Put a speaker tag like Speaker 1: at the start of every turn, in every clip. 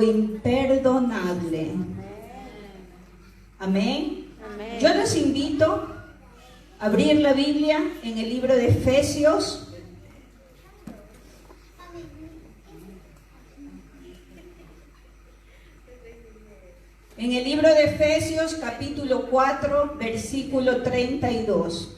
Speaker 1: imperdonable. Amén.
Speaker 2: Amén.
Speaker 1: Yo los invito a abrir la Biblia en el libro de Efesios. En el libro de Efesios, capítulo 4, versículo 32.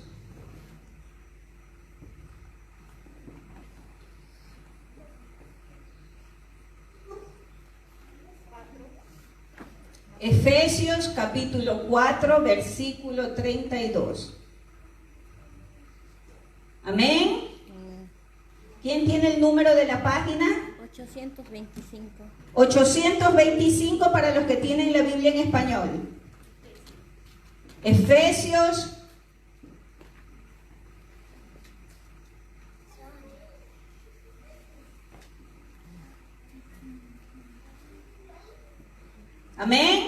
Speaker 1: Efesios capítulo 4, versículo 32. Amén. ¿Quién tiene el número de la página?
Speaker 2: 825.
Speaker 1: 825 para los que tienen la Biblia en español. Efesios Amén.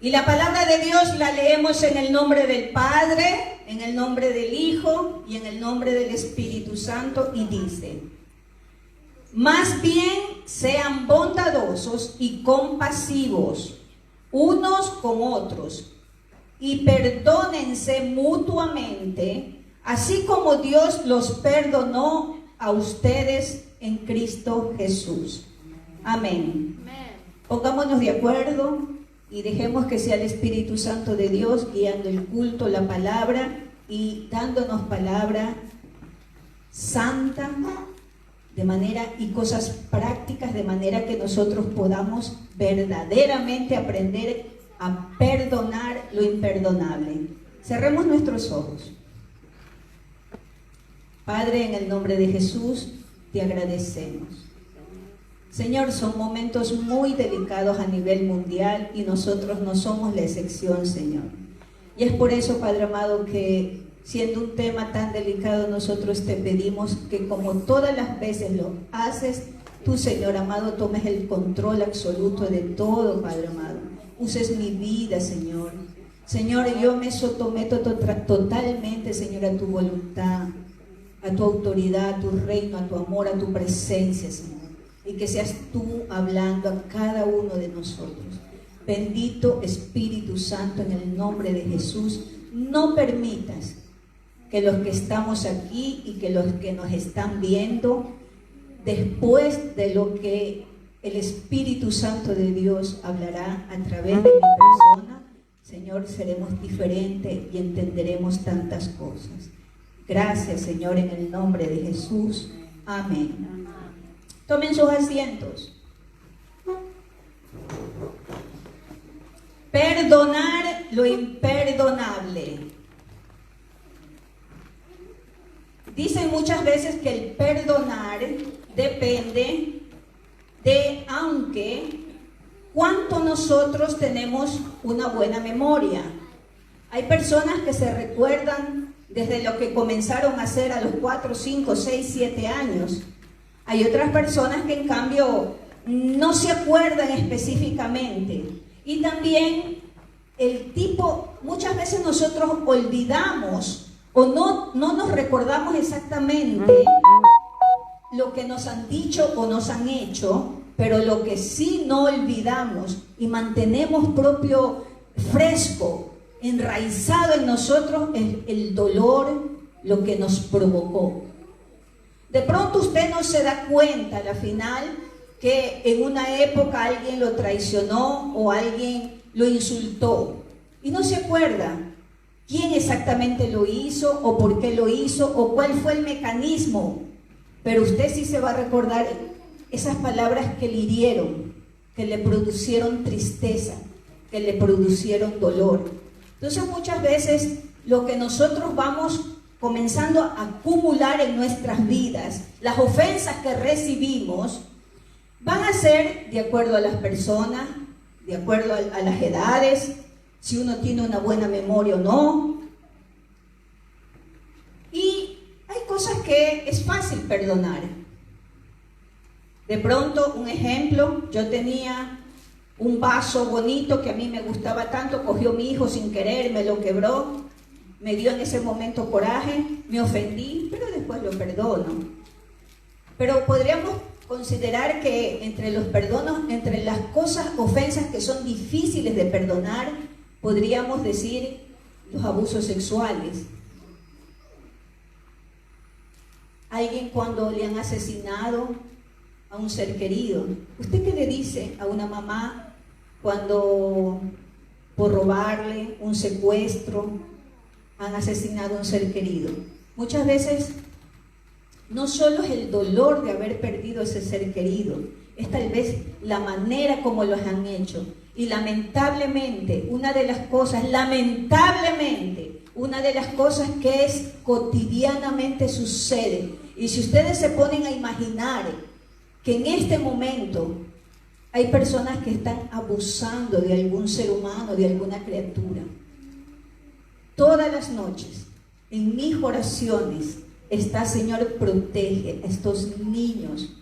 Speaker 1: Y la palabra de Dios la leemos en el nombre del Padre, en el nombre del Hijo y en el nombre del Espíritu Santo, y dice: más bien sean bondadosos y compasivos unos con otros, y perdónense mutuamente, así como Dios los perdonó a ustedes en Cristo Jesús. Amén. Pongámonos de acuerdo y dejemos que sea el Espíritu Santo de Dios guiando el culto, la palabra, y dándonos palabra santa de manera y cosas prácticas, de manera que nosotros podamos verdaderamente aprender a perdonar lo imperdonable. Cerremos nuestros ojos. Padre, en el nombre de Jesús, te agradecemos. Señor, son momentos muy delicados a nivel mundial y nosotros no somos la excepción, Señor. Y es por eso, Padre amado, que siendo un tema tan delicado, nosotros te pedimos que, como todas las veces lo haces, tú, Señor amado, tomes el control absoluto de todo, Padre amado. Uses mi vida, Señor. Señor, yo me someto totalmente, Señor, a tu voluntad, a tu autoridad, a tu reino, a tu amor, a tu presencia, Señor. Y que seas tú hablando a cada uno de nosotros. Bendito Espíritu Santo, en el nombre de Jesús, no permitas que los que estamos aquí y que los que nos están viendo, después de lo que el Espíritu Santo de Dios hablará a través de mi persona, Señor, seremos diferentes y entenderemos tantas cosas. Gracias, Señor, en el nombre de Jesús. Amén. Tomen sus asientos. Perdonar lo imperdonable. Dicen muchas veces que el perdonar depende de cuánto nosotros tenemos una buena memoria. Hay personas que se recuerdan desde lo que comenzaron a hacer a los 4, 5, 6, 7 años. Hay otras personas que en cambio no se acuerdan específicamente. Y también muchas veces nosotros olvidamos o no nos recordamos exactamente lo que nos han dicho o nos han hecho, pero lo que sí no olvidamos y mantenemos propio fresco, enraizado en nosotros, es el dolor, lo que nos provocó. De pronto usted no se da cuenta a la final que en una época alguien lo traicionó o alguien lo insultó y no se acuerda quién exactamente lo hizo o por qué lo hizo o cuál fue el mecanismo, pero usted sí se va a recordar esas palabras que le hirieron, que le producieron tristeza, que le producieron dolor. Entonces muchas veces lo que nosotros vamos comenzando a acumular en nuestras vidas, las ofensas que recibimos, van a ser de acuerdo a las personas, de acuerdo a las edades, si uno tiene una buena memoria o no. Y hay cosas que es fácil perdonar. De pronto, un ejemplo, yo tenía un vaso bonito que a mí me gustaba tanto, cogió mi hijo sin querer, me lo quebró. Me dio en ese momento coraje, me ofendí, pero después lo perdono. Pero podríamos considerar que entre los perdonos, entre las cosas, ofensas que son difíciles de perdonar, podríamos decir los abusos sexuales. Alguien cuando le han asesinado a un ser querido. ¿Usted qué le dice a una mamá cuando por robarle, un secuestro, han asesinado a un ser querido? Muchas veces no solo es el dolor de haber perdido ese ser querido, es tal vez la manera como los han hecho. Y lamentablemente, una de las cosas que es cotidianamente sucede, y si ustedes se ponen a imaginar que en este momento hay personas que están abusando de algún ser humano, de alguna criatura, todas las noches, en mis oraciones, está: Señor, protege a estos niños.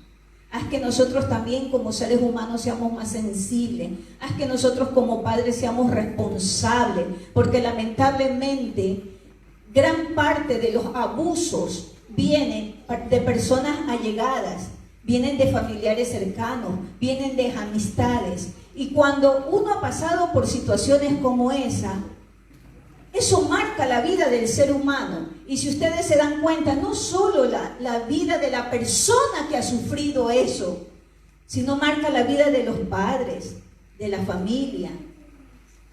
Speaker 1: Haz que nosotros también como seres humanos seamos más sensibles. Haz que nosotros como padres seamos responsables. Porque lamentablemente gran parte de los abusos vienen de personas allegadas, vienen de familiares cercanos, vienen de amistades. Y cuando uno ha pasado por situaciones como esa, eso marca la vida del ser humano. Y si ustedes se dan cuenta, no solo la vida de la persona que ha sufrido eso, sino marca la vida de los padres, de la familia.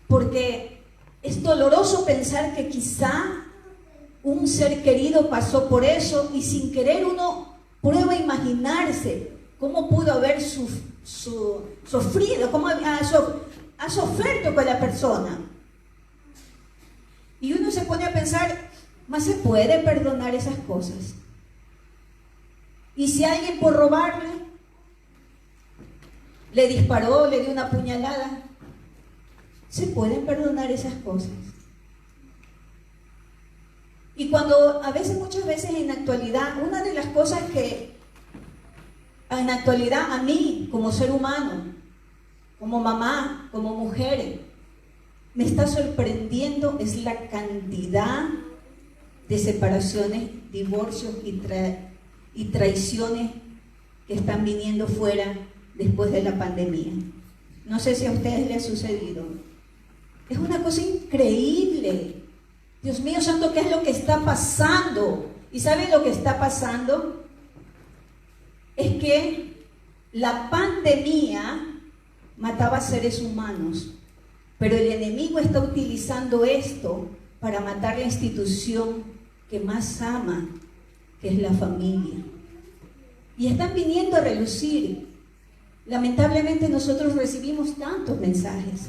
Speaker 1: Porque es doloroso pensar que quizá un ser querido pasó por eso y sin querer uno prueba a imaginarse cómo pudo haber sufrido, cómo ha sufrido con la persona. Y uno se pone a pensar, ¿más se puede perdonar esas cosas? Y si alguien por robarle le disparó, le dio una puñalada, ¿se pueden perdonar esas cosas? Y cuando muchas veces en la actualidad, una de las cosas que en la actualidad a mí como ser humano, como mamá, como mujer, me está sorprendiendo es la cantidad de separaciones, divorcios y traiciones que están viniendo fuera después de la pandemia. No sé si a ustedes les ha sucedido. Es una cosa increíble. Dios mío santo, ¿qué es lo que está pasando? ¿Y saben lo que está pasando? Es que la pandemia mataba seres humanos. Pero el enemigo está utilizando esto para matar la institución que más ama, que es la familia. Y están viniendo a relucir. Lamentablemente nosotros recibimos tantos mensajes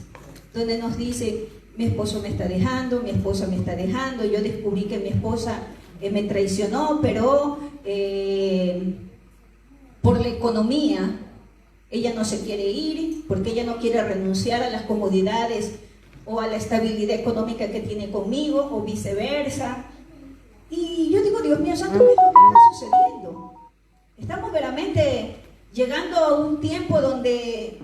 Speaker 1: donde nos dice: mi esposo me está dejando, mi esposa me está dejando, yo descubrí que mi esposa me traicionó, pero por la economía ella no se quiere ir porque ella no quiere renunciar a las comodidades o a la estabilidad económica que tiene conmigo, o viceversa. Y yo digo, Dios mío santo, ¿qué es lo que está sucediendo? Estamos veramente llegando a un tiempo donde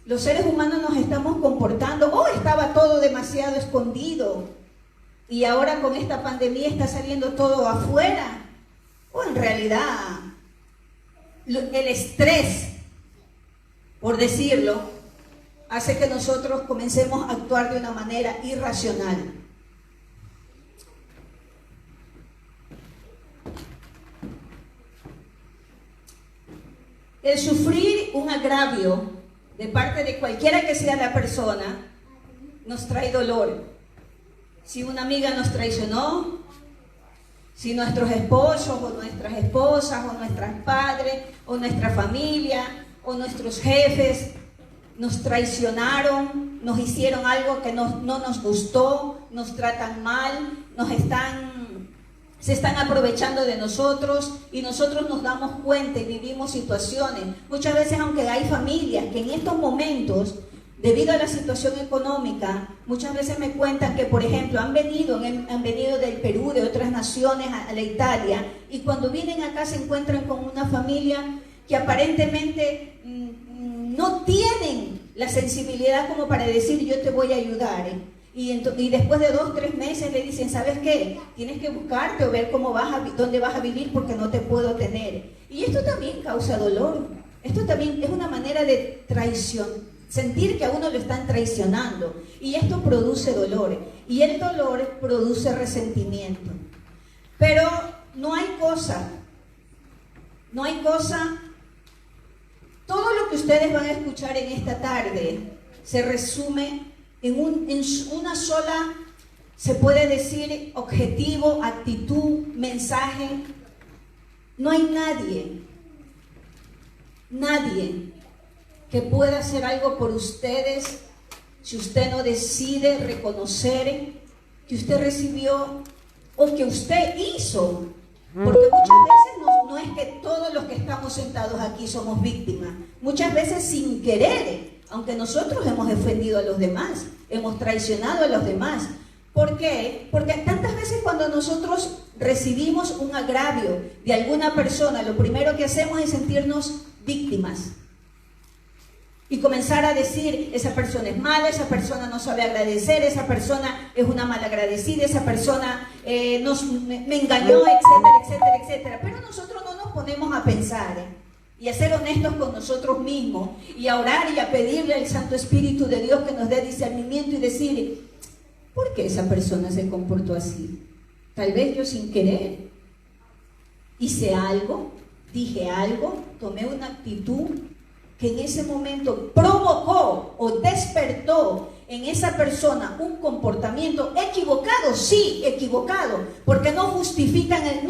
Speaker 1: los seres humanos nos estamos comportando, estaba todo demasiado escondido y ahora con esta pandemia está saliendo todo afuera, o en realidad el estrés, por decirlo, hace que nosotros comencemos a actuar de una manera irracional. El sufrir un agravio de parte de cualquiera que sea la persona nos trae dolor. Si una amiga nos traicionó, si nuestros esposos o nuestras esposas o nuestros padres o nuestra familia o nuestros jefes nos traicionaron, nos hicieron algo que no nos gustó, nos tratan mal, se están aprovechando de nosotros y nosotros nos damos cuenta y vivimos situaciones. Muchas veces, aunque hay familias que en estos momentos, debido a la situación económica, muchas veces me cuentan que, por ejemplo, han venido del Perú, de otras naciones a la Italia, y cuando vienen acá se encuentran con una familia que aparentemente no tienen la sensibilidad como para decir: yo te voy a ayudar. Y después de 2, 3 meses le dicen, ¿sabes qué? Tienes que buscarte o ver dónde vas a vivir porque no te puedo tener. Y esto también causa dolor. Esto también es una manera de traición, sentir que a uno lo están traicionando. Y esto produce dolor. Y el dolor produce resentimiento. Pero no hay cosa, todo lo que ustedes van a escuchar en esta tarde se resume en una sola, se puede decir, objetivo, actitud, mensaje. No hay nadie que pueda hacer algo por ustedes si usted no decide reconocer que usted recibió o que usted hizo. Porque muchas veces no es que todos los que estamos sentados aquí somos víctimas. Muchas veces sin querer, aunque nosotros hemos ofendido a los demás, hemos traicionado a los demás. ¿Por qué? Porque tantas veces cuando nosotros recibimos un agravio de alguna persona, lo primero que hacemos es sentirnos víctimas. Y comenzar a decir, esa persona es mala, esa persona no sabe agradecer, esa persona es una malagradecida, esa persona me engañó, etcétera, etcétera, etcétera. Pero nosotros no nos ponemos a pensar y a ser honestos con nosotros mismos y a orar y a pedirle al Santo Espíritu de Dios que nos dé discernimiento y decir, ¿por qué esa persona se comportó así? Tal vez yo sin querer hice algo, dije algo, tomé una actitud que en ese momento provocó o despertó en esa persona un comportamiento equivocado, sí, equivocado, porque no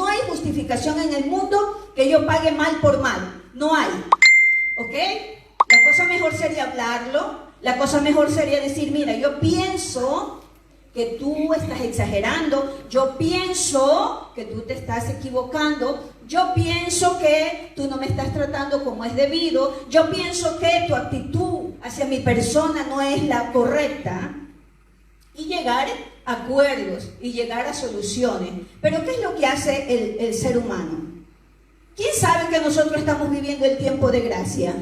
Speaker 1: hay justificación en el mundo que yo pague mal por mal, no hay, ¿ok? La cosa mejor sería hablarlo, la cosa mejor sería decir, mira, yo pienso que tú estás exagerando, yo pienso que tú te estás equivocando, yo pienso que tú no me estás tratando como es debido, yo pienso que tu actitud hacia mi persona no es la correcta, y llegar a acuerdos y llegar a soluciones. Pero ¿qué es lo que hace el ser humano? ¿Quién sabe que nosotros estamos viviendo el tiempo de gracia?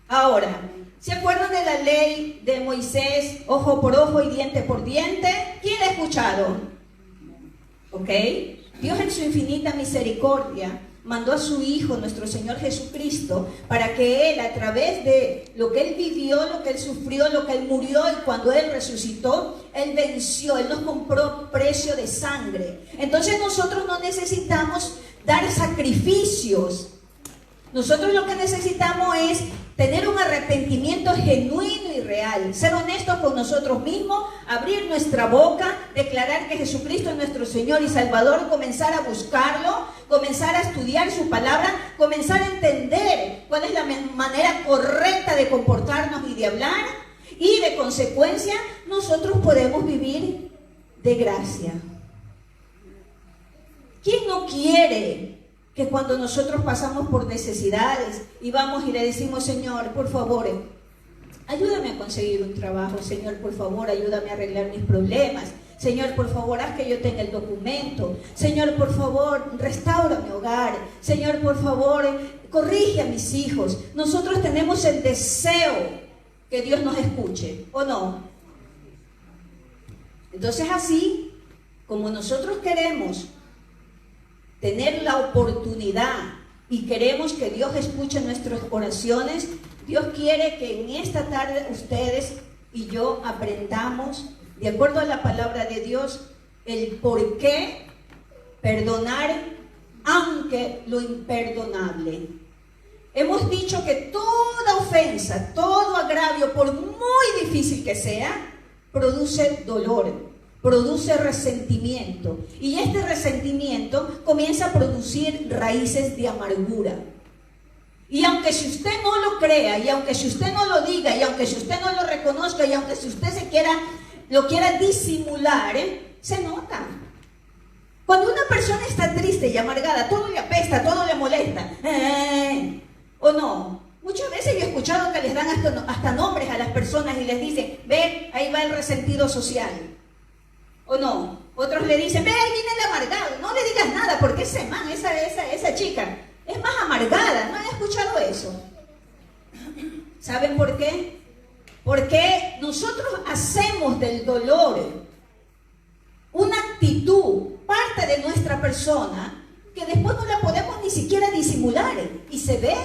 Speaker 1: Ahora, ¿se acuerdan de la ley de Moisés, ojo por ojo y diente por diente? ¿Quién la ha escuchado? ¿Ok? Dios en su infinita misericordia mandó a su Hijo, nuestro Señor Jesucristo, para que Él, a través de lo que Él vivió, lo que Él sufrió, lo que Él murió y cuando Él resucitó, Él venció, Él nos compró precio de sangre. Entonces nosotros no necesitamos dar sacrificios. Nosotros lo que necesitamos es tener un arrepentimiento genuino y real, ser honestos con nosotros mismos, abrir nuestra boca, declarar que Jesucristo es nuestro Señor y Salvador, comenzar a buscarlo, comenzar a estudiar su palabra, comenzar a entender cuál es la manera correcta de comportarnos y de hablar, y de consecuencia nosotros podemos vivir de gracia. ¿Quién no quiere que cuando nosotros pasamos por necesidades y vamos y le decimos, Señor, por favor, ayúdame a conseguir un trabajo, Señor, por favor, ayúdame a arreglar mis problemas, Señor, por favor, haz que yo tenga el documento, Señor, por favor, restaura mi hogar, Señor, por favor, corrige a mis hijos? Nosotros tenemos el deseo que Dios nos escuche, ¿o no? Entonces, así como nosotros queremos tener la oportunidad y queremos que Dios escuche nuestras oraciones, Dios quiere que en esta tarde ustedes y yo aprendamos, de acuerdo a la palabra de Dios, el por qué perdonar aunque lo imperdonable. Hemos dicho que toda ofensa, todo agravio, por muy difícil que sea, produce dolor, produce resentimiento, y este resentimiento comienza a producir raíces de amargura. Y aunque si usted no lo crea, y aunque si usted no lo diga, y aunque si usted no lo reconozca, y aunque si usted lo quiera disimular, se nota. Cuando una persona está triste y amargada, todo le apesta, todo le molesta, ¿o no? Muchas veces yo he escuchado que les dan hasta nombres a las personas y les dicen, ve, ahí va el resentido social. ¿O no? Otros le dicen, ve, ahí viene el amargado. No le digas nada porque ese man, esa chica, es más amargada. ¿No han escuchado eso? ¿Saben por qué? Porque nosotros hacemos del dolor una actitud, parte de nuestra persona, que después no la podemos ni siquiera disimular y se ve.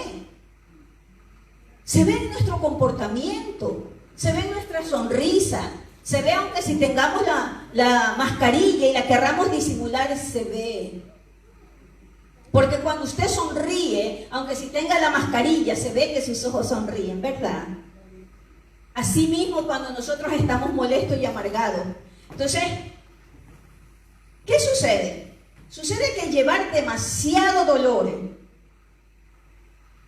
Speaker 1: Se ve en nuestro comportamiento, se ve en nuestra sonrisa, se ve aunque si tengamos la mascarilla y la querramos disimular, se ve. Porque cuando usted sonríe, aunque si tenga la mascarilla, se ve que sus ojos sonríen, ¿verdad? Asimismo, cuando nosotros estamos molestos y amargados. Entonces, ¿qué sucede? Sucede que llevar demasiado dolor,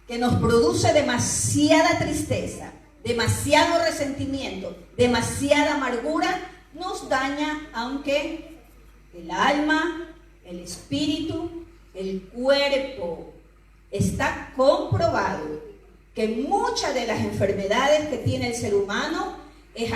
Speaker 1: que nos produce demasiada tristeza, demasiado resentimiento, demasiada amargura, nos daña, aunque el alma, el espíritu, el cuerpo. Está comprobado que muchas de las enfermedades que tiene el ser humano es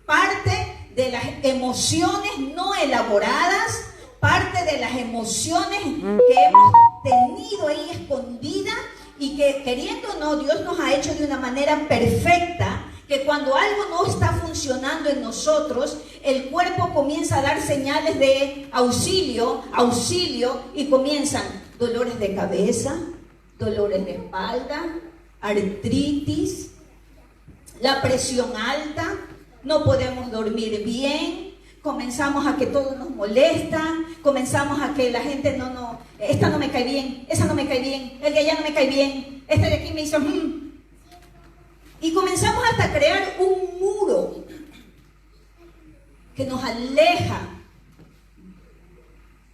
Speaker 1: parte de las emociones no elaboradas, parte de las emociones que hemos tenido ahí escondidas y que, queriendo o no, Dios nos ha hecho de una manera perfecta, que cuando algo no está funcionando en nosotros, el cuerpo comienza a dar señales de auxilio, y comienzan dolores de cabeza, dolores de espalda, artritis, la presión alta, no podemos dormir bien, comenzamos a que todo nos molesta, comenzamos a que la gente esta no me cae bien, esa no me cae bien, el de allá no me cae bien, este de aquí me hizo y comenzamos hasta a crear un muro que nos aleja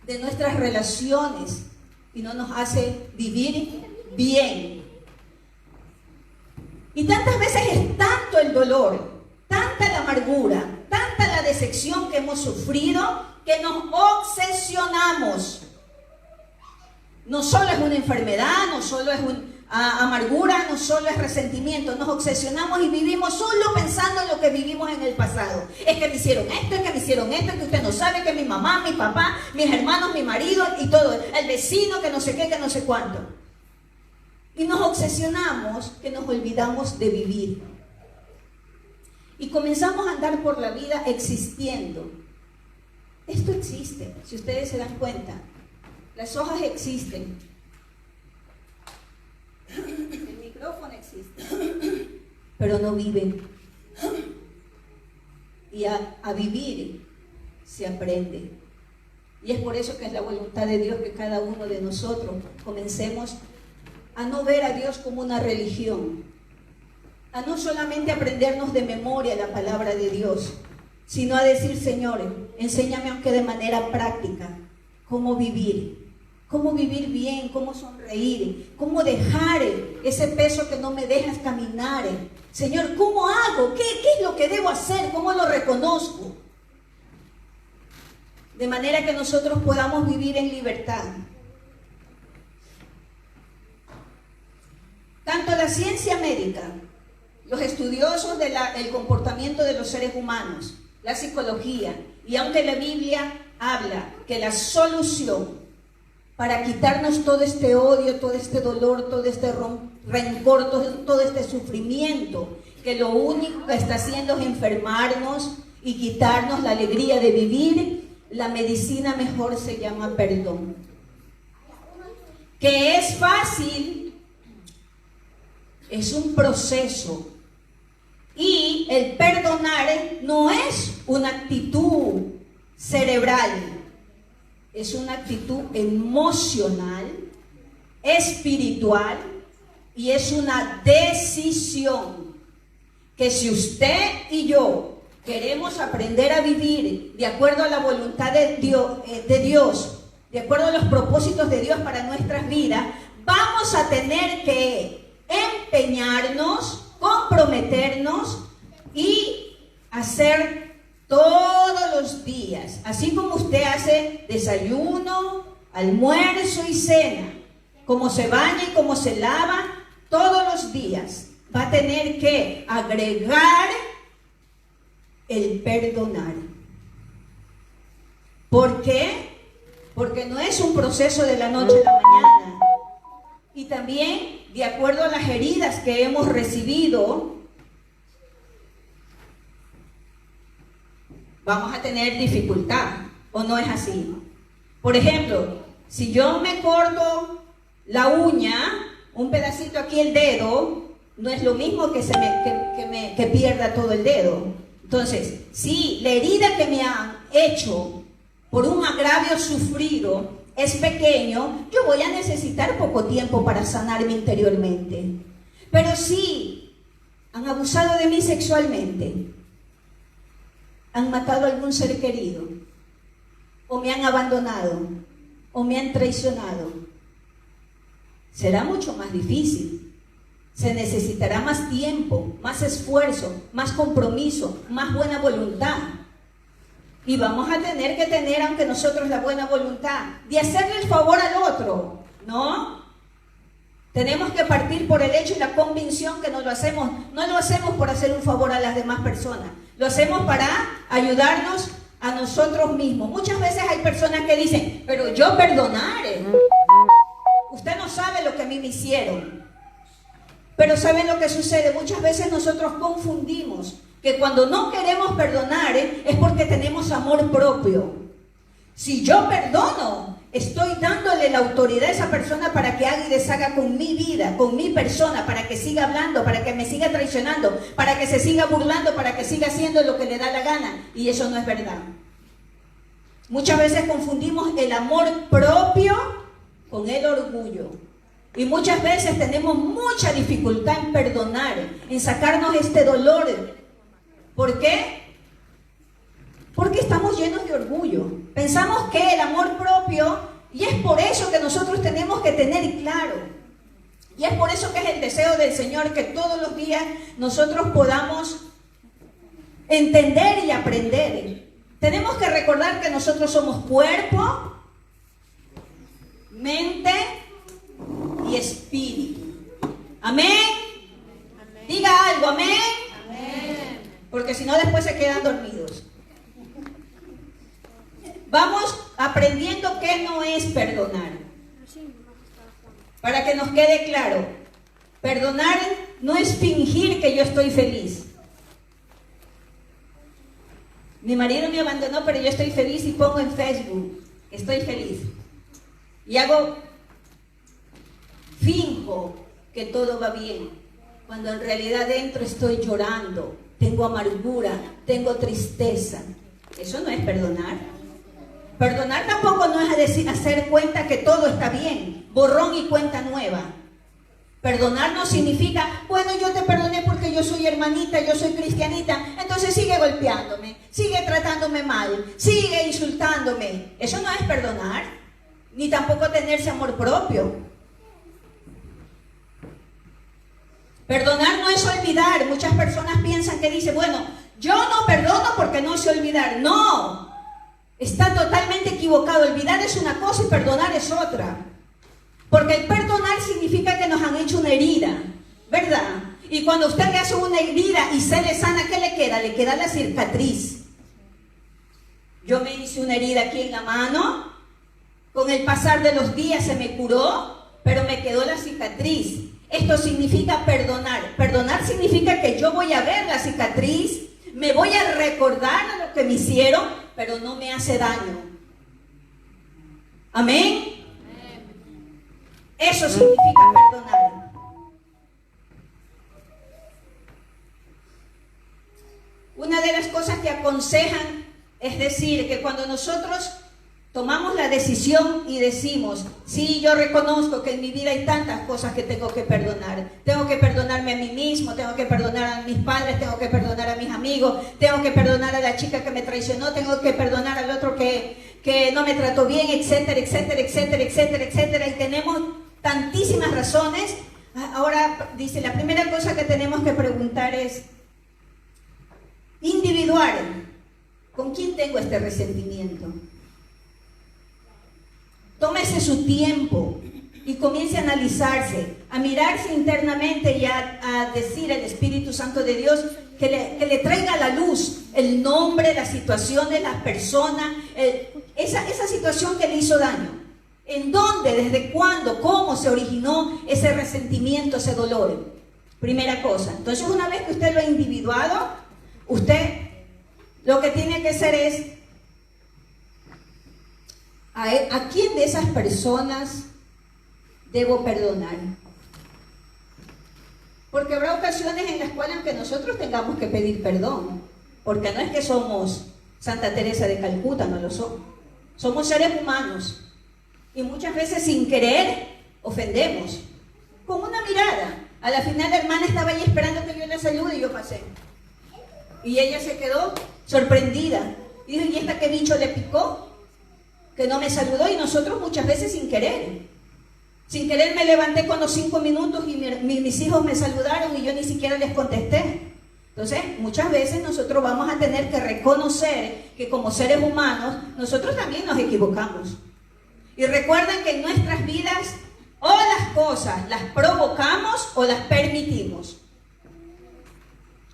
Speaker 1: de nuestras relaciones y no nos hace vivir bien. Y tantas veces es tanto el dolor, tanta la amargura, tanta la decepción que hemos sufrido, que nos obsesionamos. No solo es una enfermedad, no solo es amargura, no solo es resentimiento, nos obsesionamos y vivimos solo pensando en lo que vivimos en el pasado. Es que me hicieron esto, es que me hicieron esto, es que usted no sabe, que mi mamá, mi papá, mis hermanos, mi marido y todo, el vecino, que no sé qué, que no sé cuánto. Y nos obsesionamos que nos olvidamos de vivir. Y comenzamos a andar por la vida existiendo. Esto existe, si ustedes se dan cuenta. Las hojas existen. El micrófono existe. Pero no viven. Y a vivir se aprende. Y es por eso que es la voluntad de Dios que cada uno de nosotros comencemos a no ver a Dios como una religión, a no solamente aprendernos de memoria la palabra de Dios, sino a decir: Señor, enséñame aunque de manera práctica cómo vivir bien, cómo sonreír, cómo dejar ese peso que no me dejas caminar. Señor, ¿cómo hago? ¿Qué es lo que debo hacer? ¿Cómo lo reconozco? De manera que nosotros podamos vivir en libertad. Tanto la ciencia médica, los estudiosos del comportamiento de los seres humanos, la psicología, y aunque la Biblia habla que la solución para quitarnos todo este odio, todo este dolor, todo este rencor, todo este sufrimiento, que lo único que está haciendo es enfermarnos y quitarnos la alegría de vivir, la medicina mejor se llama perdón. Que es fácil, es un proceso. Y el perdonar no es una actitud cerebral, es una actitud emocional, espiritual, y es una decisión que si usted y yo queremos aprender a vivir de acuerdo a la voluntad de Dios, de acuerdo a los propósitos de Dios para nuestras vidas, vamos a tener que empeñarnos, comprometernos y hacer todos los días, así como usted hace desayuno, almuerzo y cena, como se baña y como se lava todos los días, va a tener que agregar el perdonar. ¿Por qué? Porque no es un proceso de la noche a la mañana. Y también, de acuerdo a las heridas que hemos recibido, vamos a tener dificultad, ¿o no es así? Por ejemplo, si yo me corto la uña, un pedacito aquí el dedo, no es lo mismo que pierda todo el dedo. Entonces, si la herida que me han hecho por un agravio sufrido es pequeño, yo voy a necesitar poco tiempo para sanarme interiormente. Pero si han abusado de mí sexualmente, han matado a algún ser querido, o me han abandonado, o me han traicionado, será mucho más difícil. Se necesitará más tiempo, más esfuerzo, más compromiso, más buena voluntad. Y vamos a tener que tener, aunque nosotros, la buena voluntad de hacerle el favor al otro, ¿no? Tenemos que partir por el hecho y la convicción que no lo hacemos por hacer un favor a las demás personas. Lo hacemos para ayudarnos a nosotros mismos. Muchas veces hay personas que dicen, pero yo perdonaré. Usted no sabe lo que a mí me hicieron. Pero ¿saben lo que sucede? Muchas veces nosotros confundimos que cuando no queremos perdonar es porque tenemos amor propio. Si yo perdono, estoy dándole la autoridad a esa persona para que haga y deshaga con mi vida, con mi persona, para que siga hablando, para que me siga traicionando, para que se siga burlando, para que siga haciendo lo que le da la gana. Y eso no es verdad. Muchas veces confundimos el amor propio con el orgullo. Y muchas veces tenemos mucha dificultad en perdonar, en sacarnos este dolor. ¿Por qué? Porque estamos llenos de orgullo. Pensamos que el amor propio, y es por eso que nosotros tenemos que tener claro, y es por eso que es el deseo del Señor, que todos los días nosotros podamos entender y aprender. Tenemos que recordar que nosotros somos cuerpo, mente y espíritu. ¿Amén? Amén. Diga algo, amén. Amén. Porque si no, después se quedan dormidos. Vamos aprendiendo qué no es perdonar. Para que nos quede claro, perdonar no es fingir que yo estoy feliz. Mi marido me abandonó, pero yo estoy feliz y pongo en Facebook, estoy feliz. Y finjo que todo va bien, cuando en realidad dentro estoy llorando, tengo amargura, tengo tristeza. Eso no es perdonar. Perdonar tampoco no es hacer cuenta que todo está bien, borrón y cuenta nueva. Perdonar no significa, bueno, yo te perdoné porque yo soy hermanita, yo soy cristianita, entonces sigue golpeándome, sigue tratándome mal, sigue insultándome. Eso no es perdonar, ni tampoco tenerse amor propio. Perdonar no es olvidar. Muchas personas piensan que dicen, bueno, yo no perdono porque no sé olvidar. No, está totalmente equivocado. Olvidar es una cosa y perdonar es otra. Porque el perdonar significa que nos han hecho una herida, ¿verdad? Y cuando usted le hace una herida y se le sana, ¿qué le queda? Le queda la cicatriz. Yo me hice una herida aquí en la mano, con el pasar de los días se me curó, pero me quedó la cicatriz. Esto significa perdonar. Perdonar significa que yo voy a ver la cicatriz, me voy a recordar de lo que me hicieron, pero no me hace daño. ¿Amén? Eso significa perdonar. Una de las cosas que aconsejan es decir que cuando nosotros tomamos la decisión y decimos, sí, yo reconozco que en mi vida hay tantas cosas que tengo que perdonar. Tengo que perdonarme a mí mismo, tengo que perdonar a mis padres, tengo que perdonar a mis amigos, tengo que perdonar a la chica que me traicionó, tengo que perdonar al otro que no me trató bien, etcétera, etcétera, etcétera, etcétera, etcétera. Y tenemos tantísimas razones. Ahora dice, la primera cosa que tenemos que preguntar es individual. ¿Con quién tengo este resentimiento? Tómese su tiempo y comience a analizarse, a mirarse internamente y a decir al Espíritu Santo de Dios que le traiga a la luz el nombre, las situaciones, las personas, esa situación que le hizo daño. ¿En dónde, desde cuándo, cómo se originó ese resentimiento, ese dolor? Primera cosa. Entonces, una vez que usted lo ha individuado, usted Lo que tiene que ser es, ¿a quién de esas personas debo perdonar? Porque habrá ocasiones en las cuales aunque nosotros tengamos que pedir perdón, porque no es que somos Santa Teresa de Calcuta, no lo somos. Somos seres humanos y muchas veces sin querer ofendemos. Con una mirada. A la final la hermana estaba ahí esperando que yo la salude y yo pasé. Y ella se quedó sorprendida. Y dijo, ¿y esta qué bicho le picó? Que no me saludó. Y nosotros muchas veces sin querer. Sin querer me levanté con los 5 minutos y mis hijos me saludaron y yo ni siquiera les contesté. Entonces, muchas veces nosotros vamos a tener que reconocer que como seres humanos, nosotros también nos equivocamos. Y recuerden que en nuestras vidas, o las cosas las provocamos o las permitimos.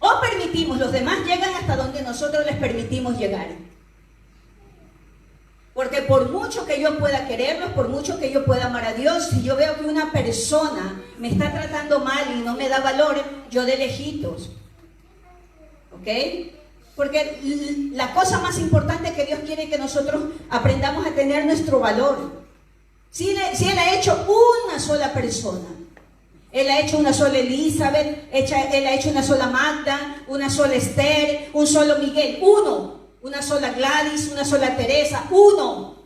Speaker 1: O permitimos, los demás llegan hasta donde nosotros les permitimos llegar. Porque por mucho que yo pueda quererlos, por mucho que yo pueda amar a Dios, si yo veo que una persona me está tratando mal y no me da valor, yo de lejitos. ¿Ok? Porque la cosa más importante que Dios quiere que nosotros aprendamos a tener nuestro valor. Si Él ha hecho una sola persona, Él ha hecho una sola Elizabeth, Él ha hecho una sola Magda, una sola Esther, un solo Miguel, uno. Una sola Gladys, una sola Teresa, uno.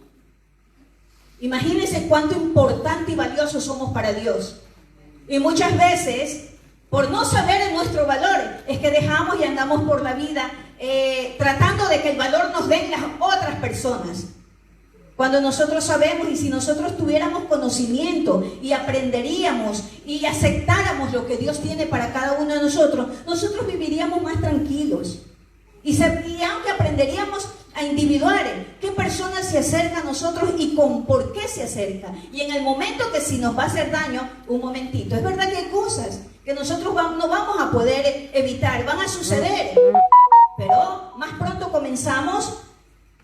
Speaker 1: Imagínense cuánto importante y valioso somos para Dios. Y muchas veces, por no saber nuestro valor, es que dejamos y andamos por la vida tratando de que el valor nos den las otras personas. Cuando nosotros sabemos y si nosotros tuviéramos conocimiento y aprenderíamos y aceptáramos lo que Dios tiene para cada uno de nosotros, nosotros viviríamos más tranquilos. Y aunque aprenderíamos a individuar qué personas se acerca a nosotros y con por qué se acerca. Y en el momento que si nos va a hacer daño, un momentito. Es verdad que hay cosas que nosotros no vamos a poder evitar, van a suceder. Pero más pronto comenzamos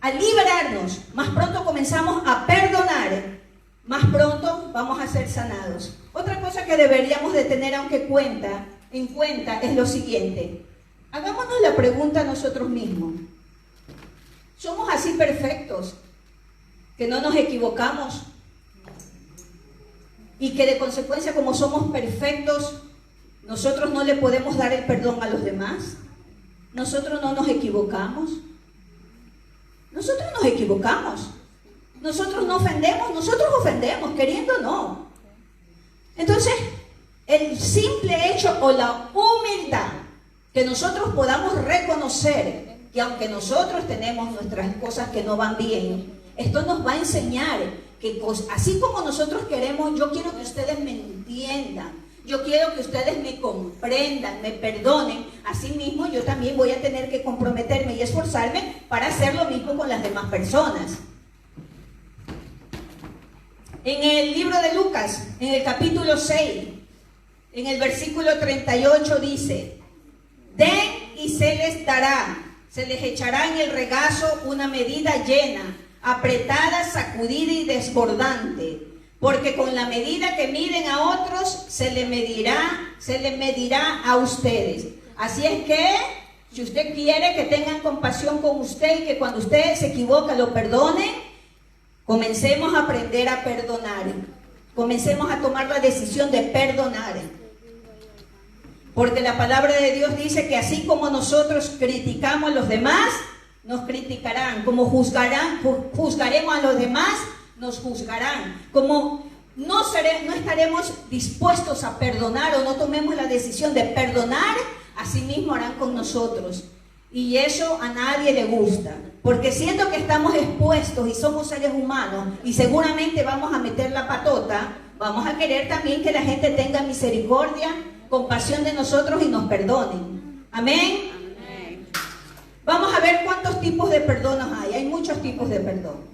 Speaker 1: a liberarnos, más pronto comenzamos a perdonar, más pronto vamos a ser sanados. Otra cosa que deberíamos de tener en cuenta es lo siguiente. Hagámonos la pregunta a nosotros mismos. ¿Somos así perfectos? ¿Que no nos equivocamos? Y que de consecuencia, como somos perfectos, nosotros no le podemos dar el perdón a los demás. ¿Nosotros no nos equivocamos? Nosotros nos equivocamos. Nosotros no ofendemos, nosotros ofendemos, queriendo o no. Entonces, el simple hecho o la humildad que nosotros podamos reconocer que aunque nosotros tenemos nuestras cosas que no van bien, esto nos va a enseñar que así como nosotros queremos, yo quiero que ustedes me entiendan, yo quiero que ustedes me comprendan, me perdonen, así mismo yo también voy a tener que comprometerme y esforzarme para hacer lo mismo con las demás personas. En el libro de Lucas, en el capítulo 6, en el versículo 38 dice: den y se les dará, se les echará en el regazo una medida llena, apretada, sacudida y desbordante, porque con la medida que miden a otros, se le medirá a ustedes. Así es que, si usted quiere que tengan compasión con usted y que cuando usted se equivoca lo perdone, comencemos a aprender a perdonar. Comencemos a tomar la decisión de perdonar. Porque la palabra de Dios dice que así como nosotros criticamos a los demás, nos criticarán. Como juzgaremos a los demás, nos juzgarán. Como no estaremos dispuestos a perdonar o no tomemos la decisión de perdonar, así mismo harán con nosotros. Y eso a nadie le gusta. Porque siendo que estamos expuestos y somos seres humanos y seguramente vamos a meter la patota, vamos a querer también que la gente tenga misericordia, compasión de nosotros y nos perdonen. Amén. Amén. Vamos a ver cuántos tipos de perdones hay. Hay muchos tipos de perdón.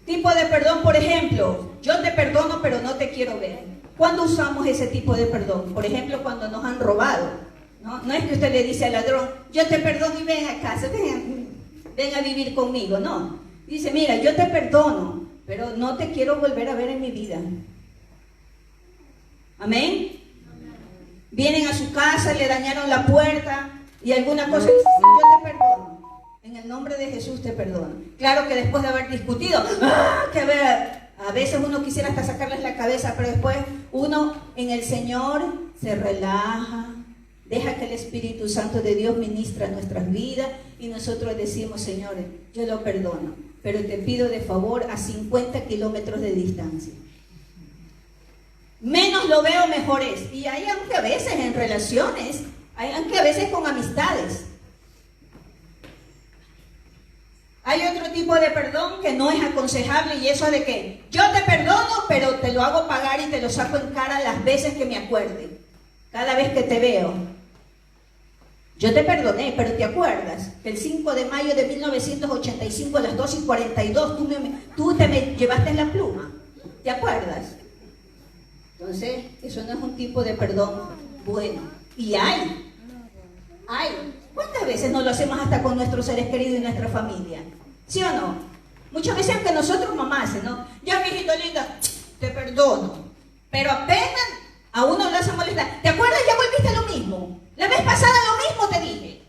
Speaker 1: Tipo de perdón, por ejemplo, yo te perdono pero no te quiero ver. ¿Cuándo usamos ese tipo de perdón? Por ejemplo, cuando nos han robado. No es que usted le dice al ladrón, yo te perdono y ven a casa, ven a vivir conmigo. No. Dice, mira, yo te perdono, pero no te quiero volver a ver en mi vida. Amén. Vienen a su casa, le dañaron la puerta, y alguna cosa, yo te perdono. En el nombre de Jesús te perdono. Claro que después de haber discutido, que a veces uno quisiera hasta sacarles la cabeza, pero después uno en el Señor se relaja, deja que el Espíritu Santo de Dios ministra nuestras vidas y nosotros decimos, Señor, yo lo perdono, pero te pido de favor a 50 kilómetros de distancia. Menos lo veo, mejor es. Y hay aunque a veces en relaciones, hay aunque a veces con amistades. Hay otro tipo de perdón que no es aconsejable y eso de que yo te perdono, pero te lo hago pagar y te lo saco en cara las veces que me acuerde. Cada vez que te veo. Yo te perdoné, pero ¿te acuerdas? Que el 5 de mayo de 1985 a las 2:42 tú te me llevaste en la pluma. ¿Te acuerdas? Entonces, eso no es un tipo de perdón bueno. Y hay. ¿Cuántas veces no lo hacemos hasta con nuestros seres queridos y nuestra familia? ¿Sí o no? Muchas veces aunque nosotros mamás, ¿no? Ya, mijito linda, te perdono. Pero apenas a uno le hace molestar. ¿Te acuerdas? Ya volviste a lo mismo. La vez pasada lo mismo te dije.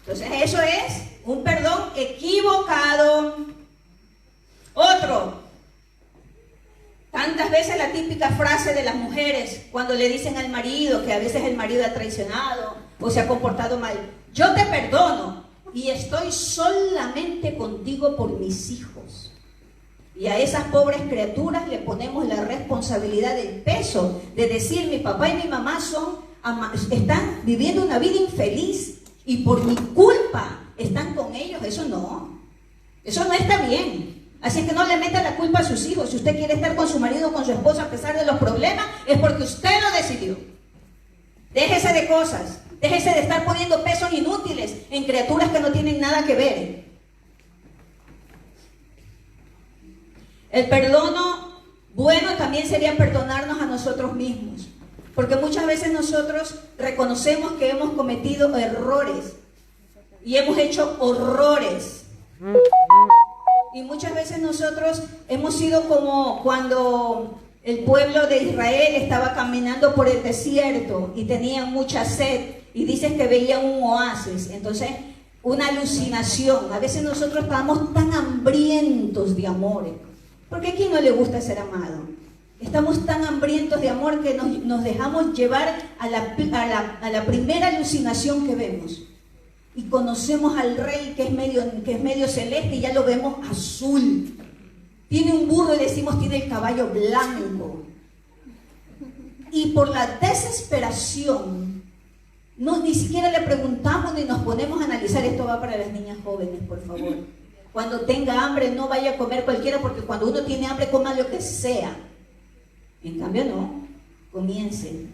Speaker 1: Entonces eso es un perdón equivocado. Otro. Tantas veces la típica frase de las mujeres cuando le dicen al marido que a veces el marido ha traicionado o se ha comportado mal. Yo te perdono y estoy solamente contigo por mis hijos. Y a esas pobres criaturas le ponemos la responsabilidad del peso de decir mi papá y mi mamá están viviendo una vida infeliz y por mi culpa están con ellos. Eso no está bien. Así que no le meta la culpa a sus hijos. Si usted quiere estar con su marido o con su esposa a pesar de los problemas, es porque usted lo decidió. Déjese de cosas. Déjese de estar poniendo pesos inútiles en criaturas que no tienen nada que ver. El perdono bueno también sería perdonarnos a nosotros mismos. Porque muchas veces nosotros reconocemos que hemos cometido errores y hemos hecho horrores. Y muchas veces nosotros hemos sido como cuando el pueblo de Israel estaba caminando por el desierto y tenían mucha sed y dices que veían un oasis, entonces una alucinación. A veces nosotros estamos tan hambrientos de amor, porque ¿a quién no le gusta ser amado? Estamos tan hambrientos de amor que nos dejamos llevar a la primera alucinación que vemos. Y conocemos al rey que es medio celeste y ya lo vemos azul. Tiene un burro y decimos tiene el caballo blanco. Y por la desesperación, ni siquiera le preguntamos ni nos ponemos a analizar. Esto va para las niñas jóvenes, por favor. Cuando tenga hambre no vaya a comer cualquiera, porque cuando uno tiene hambre coma lo que sea. En cambio no, comience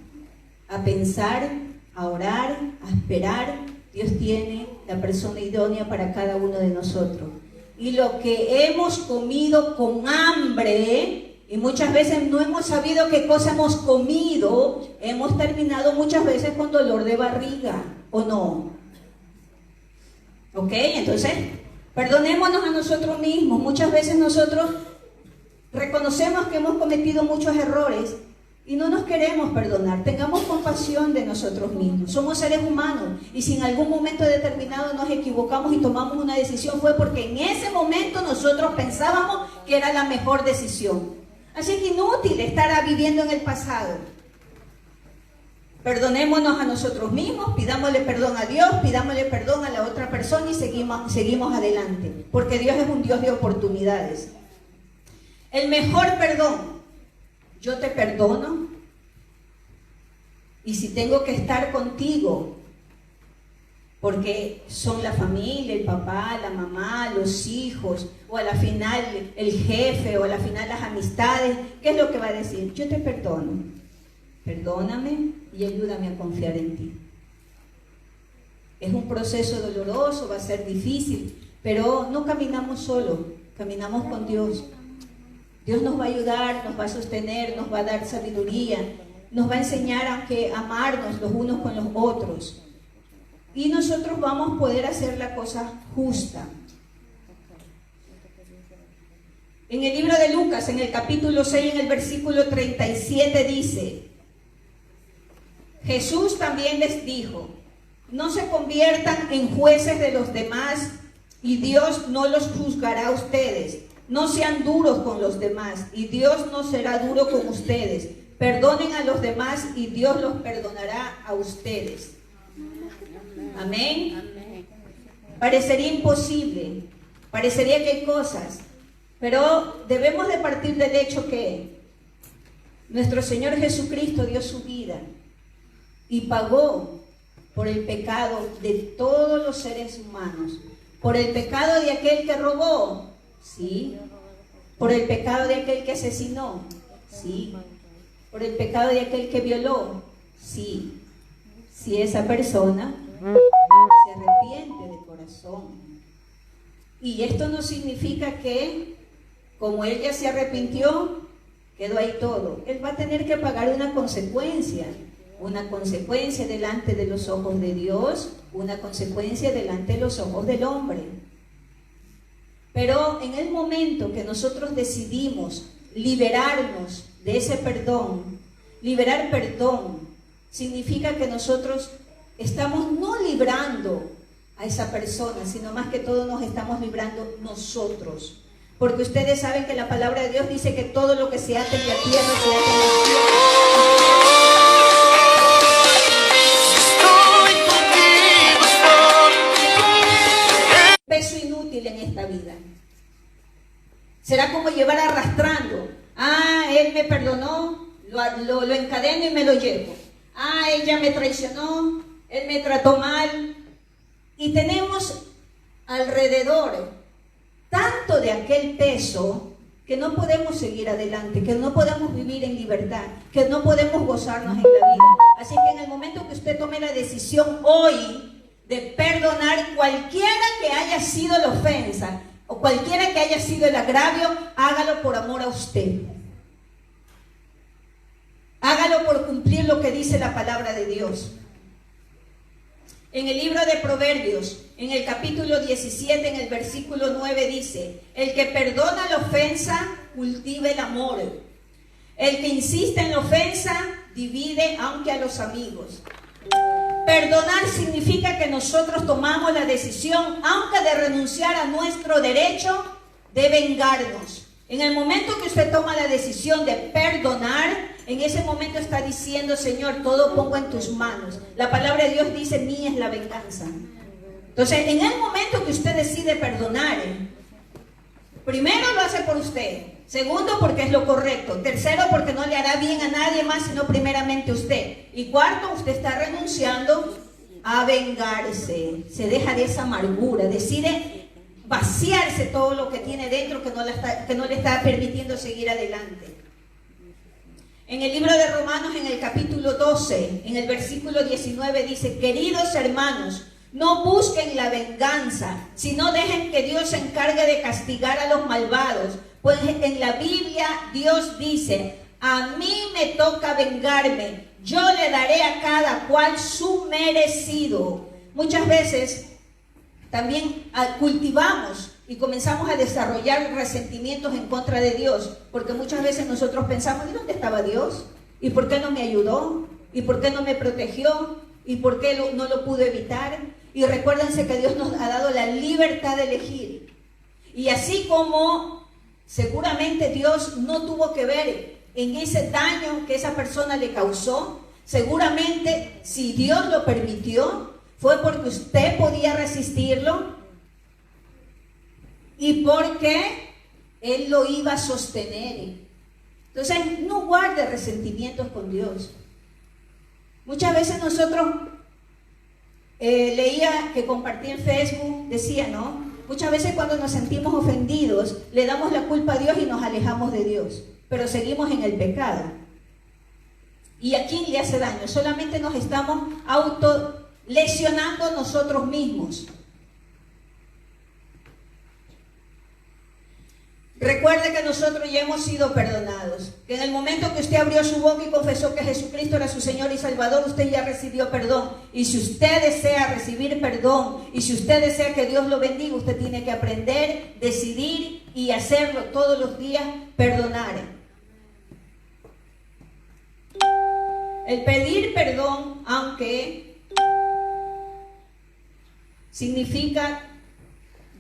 Speaker 1: a pensar, a orar, a esperar. Dios tiene la persona idónea para cada uno de nosotros. Y lo que hemos comido con hambre, y muchas veces no hemos sabido qué cosa hemos comido, hemos terminado muchas veces con dolor de barriga, ¿o no? ¿Ok? Entonces, perdonémonos a nosotros mismos. Muchas veces nosotros reconocemos que hemos cometido muchos errores y no nos queremos perdonar. Tengamos compasión de nosotros mismos. Somos seres humanos y si en algún momento determinado nos equivocamos y tomamos una decisión fue porque en ese momento nosotros pensábamos que era la mejor decisión. Así que inútil estar viviendo en el pasado. Perdonémonos a nosotros mismos, pidámosle perdón a Dios, pidámosle perdón a la otra persona y seguimos adelante. Porque Dios es un Dios de oportunidades. El mejor perdón. Yo te perdono y si tengo que estar contigo, porque son la familia, el papá, la mamá, los hijos, o a la final el jefe, o a la final las amistades, ¿qué es lo que va a decir? Yo te perdono, perdóname y ayúdame a confiar en ti. Es un proceso doloroso, va a ser difícil, pero no caminamos solos, caminamos con Dios. Dios nos va a ayudar, nos va a sostener, nos va a dar sabiduría, nos va a enseñar a amarnos los unos con los otros. Y nosotros vamos a poder hacer la cosa justa. En el libro de Lucas, en el capítulo 6, en el versículo 37 dice, Jesús también les dijo, No se conviertan en jueces de los demás y Dios no los juzgará a ustedes. No sean duros con los demás y Dios no será duro con ustedes. Perdonen a los demás y Dios los perdonará a ustedes. Amén. Parecería imposible, parecería que hay cosas, pero debemos de partir del hecho que nuestro Señor Jesucristo dio su vida y pagó por el pecado de todos los seres humanos. Por el pecado de aquel que robó, sí. Por el pecado de aquel que asesinó, sí. Por el pecado de aquel que violó, sí. Si esa persona se arrepiente de corazón. Y esto no significa que, como él ya se arrepintió, quedó ahí todo. Él va a tener que pagar una consecuencia delante de los ojos de Dios, una consecuencia delante de los ojos del hombre. Pero en el momento que nosotros decidimos liberarnos de ese perdón, liberar perdón, significa que nosotros estamos no librando a esa persona, sino más que todo nos estamos librando nosotros. Porque ustedes saben que la palabra de Dios dice que todo lo que se ate en la tierra se ate en el cielo. Peso inútil en esta vida. Será como llevar arrastrando. Él me perdonó, lo encadeno y me lo llevo. Ella me traicionó, él me trató mal. Y tenemos alrededor tanto de aquel peso que no podemos seguir adelante, que no podemos vivir en libertad, que no podemos gozarnos en la vida. Así que en el momento que usted tome la decisión hoy de perdonar cualquiera que haya sido la ofensa o cualquiera que haya sido el agravio, hágalo por amor a usted. Hágalo por cumplir lo que dice la palabra de Dios. En el libro de Proverbios, en el capítulo 17, en el versículo 9 dice: el que perdona la ofensa, cultiva el amor. El que insiste en la ofensa, divide aunque a los amigos. Perdonar significa que nosotros tomamos la decisión, aunque de renunciar a nuestro derecho, de vengarnos. En el momento que usted toma la decisión de perdonar, en ese momento está diciendo: Señor, todo pongo en tus manos. La palabra de Dios dice: mía es la venganza. Entonces, en el momento que usted decide perdonar, primero lo hace por usted. Segundo, porque es lo correcto. Tercero, porque no le hará bien a nadie más, sino primeramente a usted. Y cuarto, usted está renunciando a vengarse. Se deja de esa amargura, decide vaciarse todo lo que tiene dentro que no le está permitiendo seguir adelante. En el libro de Romanos, en el capítulo 12, en el versículo 19 dice: queridos hermanos, no busquen la venganza, sino dejen que Dios se encargue de castigar a los malvados. Pues en la Biblia Dios dice: a mí me toca vengarme, yo le daré a cada cual su merecido. Muchas veces también cultivamos y comenzamos a desarrollar resentimientos en contra de Dios, porque muchas veces nosotros pensamos: ¿y dónde estaba Dios? ¿Y por qué no me ayudó? ¿Y por qué no me protegió? ¿Y por qué no lo pudo evitar? Y recuérdense que Dios nos ha dado la libertad de elegir. Y así como seguramente Dios no tuvo que ver en ese daño que esa persona le causó, seguramente si Dios lo permitió, fue porque usted podía resistirlo y porque Él lo iba a sostener. Entonces, no guarde resentimientos con Dios. Muchas veces nosotros, leía que compartí en Facebook, decía, ¿no? Muchas veces cuando nos sentimos ofendidos, le damos la culpa a Dios y nos alejamos de Dios, pero seguimos en el pecado. ¿Y a quién le hace daño? Solamente nos estamos autolesionando nosotros mismos. Recuerde que nosotros ya hemos sido perdonados, que en el momento que usted abrió su boca y confesó que Jesucristo era su Señor y Salvador, usted ya recibió perdón. Y si usted desea recibir perdón, y si usted desea que Dios lo bendiga, usted tiene que aprender, decidir y hacerlo todos los días, perdonar. El pedir perdón, aunque significa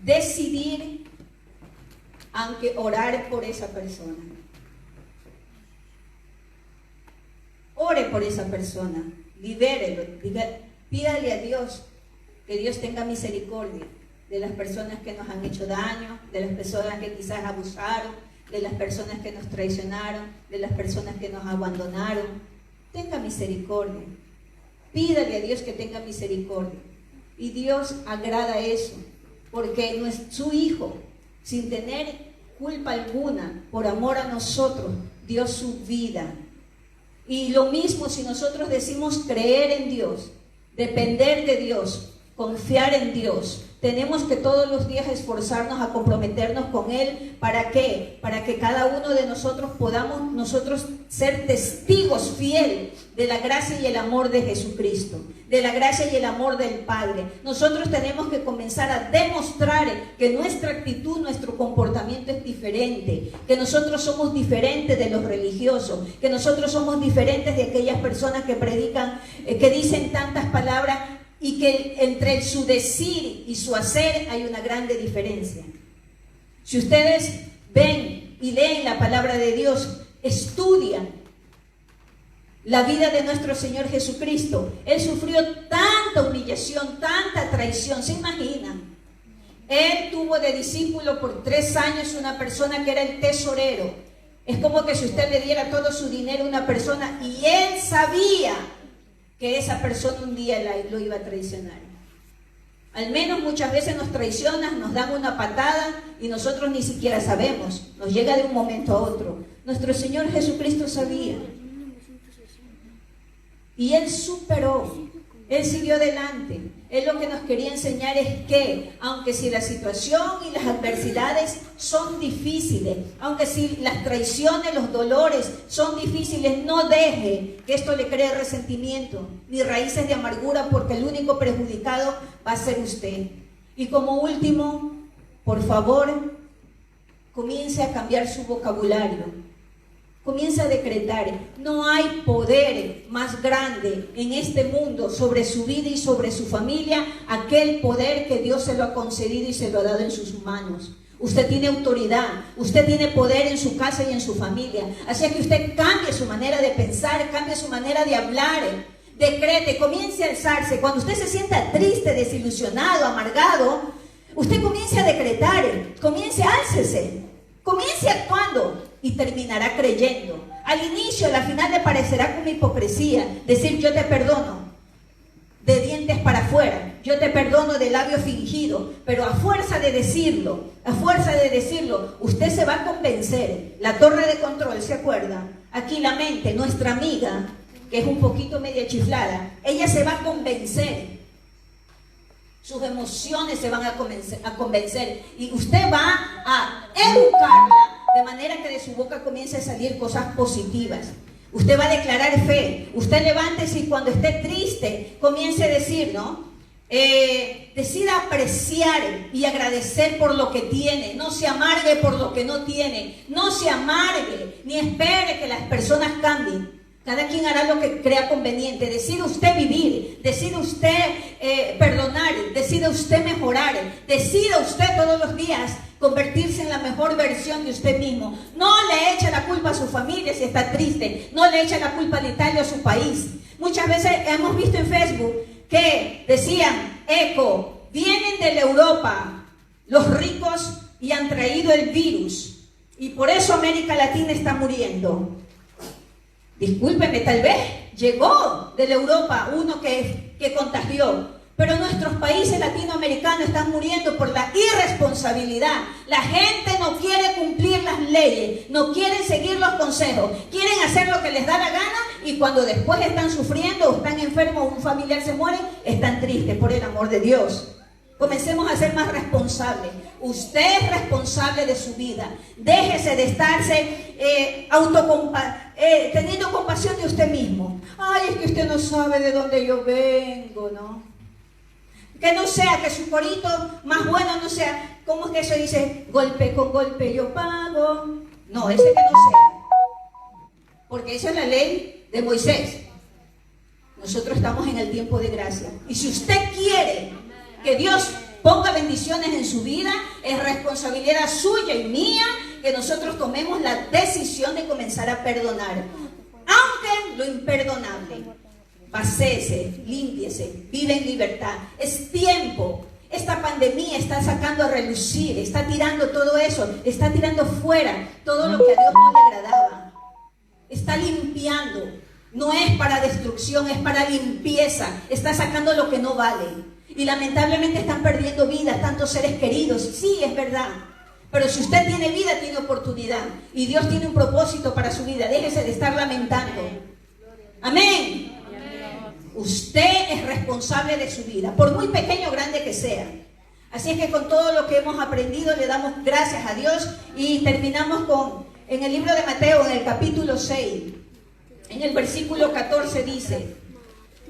Speaker 1: decidir, aunque orar por esa persona. Ore por esa persona, libérelo, pídale a Dios que Dios tenga misericordia de las personas que nos han hecho daño, de las personas que quizás abusaron, de las personas que nos traicionaron, de las personas que nos abandonaron. Tenga misericordia. Pídale a Dios que tenga misericordia. Y Dios agrada eso, porque su Hijo, sin tener culpa alguna, por amor a nosotros, dio su vida. Y lo mismo si nosotros decimos creer en Dios, depender de Dios, confiar en Dios, tenemos que todos los días esforzarnos a comprometernos con Él. ¿Para qué? Para que cada uno de nosotros podamos ser testigos fieles de la gracia y el amor de Jesucristo, de la gracia y el amor del Padre. Nosotros tenemos que comenzar a demostrar que nuestra actitud, nuestro comportamiento es diferente, que nosotros somos diferentes de los religiosos, que nosotros somos diferentes de aquellas personas que predican, que dicen tantas palabras, y que entre su decir y su hacer hay una grande diferencia. Si ustedes ven y leen la palabra de Dios, estudian la vida de nuestro Señor Jesucristo, Él sufrió tanta humillación, tanta traición, ¿se imaginan? Él tuvo de discípulo por 3 años una persona que era el tesorero. Es como que si usted le diera todo su dinero a una persona y Él sabía que esa persona un día lo iba a traicionar. Al menos muchas veces nos traicionan, nos dan una patada y nosotros ni siquiera sabemos. Nos llega de un momento a otro. Nuestro Señor Jesucristo sabía. Y Él superó. Él siguió adelante. Él lo que nos quería enseñar es que, aunque si la situación y las adversidades son difíciles, aunque si las traiciones, los dolores son difíciles, no deje que esto le cree resentimiento ni raíces de amargura, porque el único perjudicado va a ser usted. Y como último, por favor, comience a cambiar su vocabulario. Comienza a decretar, no hay poder más grande en este mundo sobre su vida y sobre su familia, aquel poder que Dios se lo ha concedido y se lo ha dado en sus manos. Usted tiene autoridad, usted tiene poder en su casa y en su familia. Así es que usted cambie su manera de pensar, cambie su manera de hablar, decrete, comience a alzarse. Cuando usted se sienta triste, desilusionado, amargado, usted comience a decretar, comience, álcese, comience actuando. Y terminará creyendo. Al inicio, al final le parecerá como hipocresía decir yo te perdono de dientes para afuera, yo te perdono de labio fingido, pero a fuerza de decirlo, usted se va a convencer. La torre de control, ¿se acuerda? Aquí la mente, nuestra amiga, que es un poquito media chiflada, ella se va a convencer. Sus emociones se van a convencer y usted va a educarla de manera que de su boca comience a salir cosas positivas. Usted va a declarar fe. Usted levántese y cuando esté triste comience a decir, ¿no? Decida apreciar y agradecer por lo que tiene. No se amargue por lo que no tiene. No se amargue ni espere que las personas cambien. Cada quien hará lo que crea conveniente. Decide usted vivir, decide usted perdonar, decide usted mejorar, decida usted todos los días convertirse en la mejor versión de usted mismo. No le eche la culpa a su familia si está triste, no le eche la culpa a Italia o a su país. Muchas veces hemos visto en Facebook que decían, vienen de la Europa los ricos y han traído el virus y por eso América Latina está muriendo. Discúlpeme, tal vez llegó de la Europa uno que contagió, pero nuestros países latinoamericanos están muriendo por la irresponsabilidad. La gente no quiere cumplir las leyes, no quieren seguir los consejos, quieren hacer lo que les da la gana y cuando después están sufriendo o están enfermos o un familiar se muere, están tristes. Por el amor de Dios, comencemos a ser más responsables. Usted es responsable de su vida. Déjese de estarse teniendo compasión de usted mismo. Ay, es que usted no sabe de dónde yo vengo, ¿no? Que no sea, que su corito más bueno no sea, ¿cómo es que eso dice? Golpe con golpe yo pago. No, ese que no sea. Porque esa es la ley de Moisés. Nosotros estamos en el tiempo de gracia. Y si usted quiere Que Dios ponga bendiciones en su vida. Es responsabilidad suya y mía que nosotros tomemos la decisión de comenzar a perdonar. Aunque lo imperdonable, vacíese, límpiese, vive en libertad. Es tiempo. Esta pandemia está sacando a relucir, está tirando todo eso, está tirando fuera todo lo que a Dios no le agradaba. Está limpiando. No es para destrucción, es para limpieza. Está sacando lo que no vale. Y lamentablemente están perdiendo vidas, tantos seres queridos. Sí, es verdad. Pero si usted tiene vida, tiene oportunidad. Y Dios tiene un propósito para su vida. Déjese de estar lamentando. Amén. Usted es responsable de su vida, por muy pequeño o grande que sea. Así es que con todo lo que hemos aprendido, le damos gracias a Dios. Y terminamos en el libro de Mateo, en el capítulo 6. En el versículo 14 dice: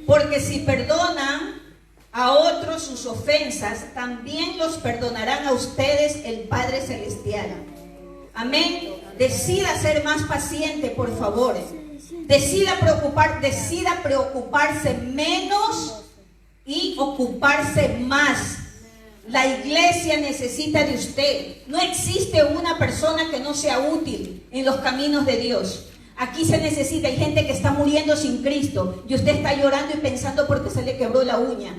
Speaker 1: porque si perdonan a otros sus ofensas, también los perdonarán a ustedes el Padre Celestial. Amén. Decida ser más paciente, por favor. Decida preocuparse menos y ocuparse más. La iglesia necesita de usted. No existe una persona que no sea útil en los caminos de Dios. Aquí se necesita. Hay gente que está muriendo sin Cristo y usted está llorando y pensando porque se le quebró la uña.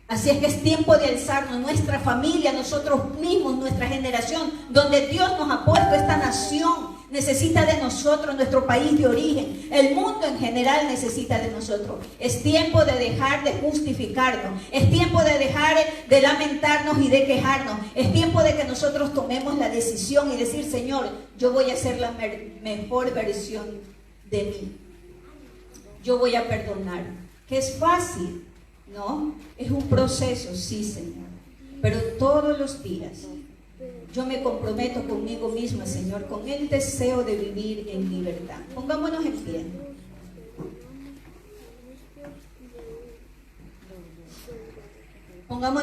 Speaker 1: Así es que es tiempo de alzarnos, nuestra familia, nosotros mismos, nuestra generación, donde Dios nos ha puesto esta nación, necesita de nosotros, nuestro país de origen. El mundo en general necesita de nosotros. Es tiempo de dejar de justificarnos. Es tiempo de dejar de lamentarnos y de quejarnos. Es tiempo de que nosotros tomemos la decisión y decir: Señor, yo voy a ser la mejor versión de mí. Yo voy a perdonar. Que es fácil, ¿no? Es un proceso, sí, Señor. Pero todos los días yo me comprometo conmigo misma, Señor, con el deseo de vivir en libertad. Pongámonos en pie. Pongámonos